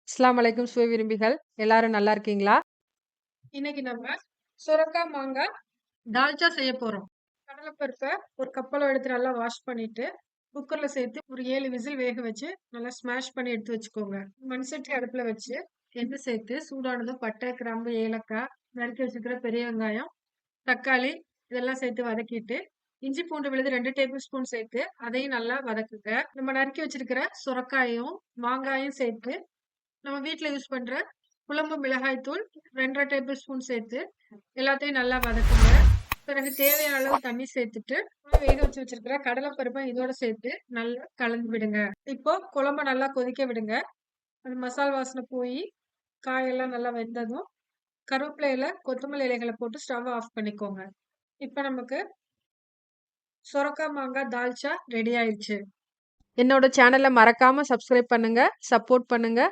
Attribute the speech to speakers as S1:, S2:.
S1: அஸ்ஸலாமு அலைக்கும் சுவை விரும்பிகள். எல்லாரும் நல்லா இருக்கீங்களா?
S2: இன்னைக்கு நம்ம சுரக்காய் மாங்காய் தால்ச்சா செய்ய போறோம். கடலைப்பருப்பை ஒரு கப்பளம் எடுத்து நல்லா வாஷ் பண்ணிட்டு குக்கர்ல சேர்த்து ஒரு 7 விசில் வேக வச்சு நல்லா ஸ்மாஷ் பண்ணி எடுத்து வச்சுக்கோங்க. மண் சட்டி அடுப்புல வச்சு எண்ணெய் சேர்த்து சூடானதும் பட்டை, கிராம்பு, ஏலக்காய், நறுக்கி வச்சிருக்கிற பெரிய வெங்காயம், தக்காளி இதெல்லாம் சேர்த்து வதக்கிட்டு இஞ்சி பூண்டு விழுது 2 டேபிள் ஸ்பூன் சேர்த்து அதையும் நல்லா வதக்குங்க. நம்ம நறுக்கி வச்சிருக்கிற சுரக்காயும் மாங்காயும் சேர்த்து நம்ம வீட்ல யூஸ் பண்ற குழம்பு மிளகாய் தூள் 2 1/2 டேபிள் ஸ்பூன் சேர்த்து எல்லாத்தையும் நல்லா வதக்குங்க. பிறகு தேவையான அளவு தண்ணி சேர்த்துட்டு வேக வச்சு வச்சிருக்கிற கடலைப்பருப்பை இதோட சேர்த்து நல்லா கலந்து விடுங்க. இப்போ குழம்ப நல்லா கொதிக்க விடுங்க. அந்த மசால் வாசனை போய் காயெல்லாம் நல்லா வெந்ததும் கருவேப்பிலை இலை, கொத்தமல்லி இலைகளை போட்டு ஸ்டவ் ஆஃப் பண்ணிக்கோங்க. இப்போ நமக்கு சுரக்காய் மாங்காய் தால்ச்சா ரெடி ஆயிடுச்சு.
S1: என்னோட சேனலை மறக்காம சப்ஸ்கிரைப் பண்ணுங்க, சப்போர்ட் பண்ணுங்க.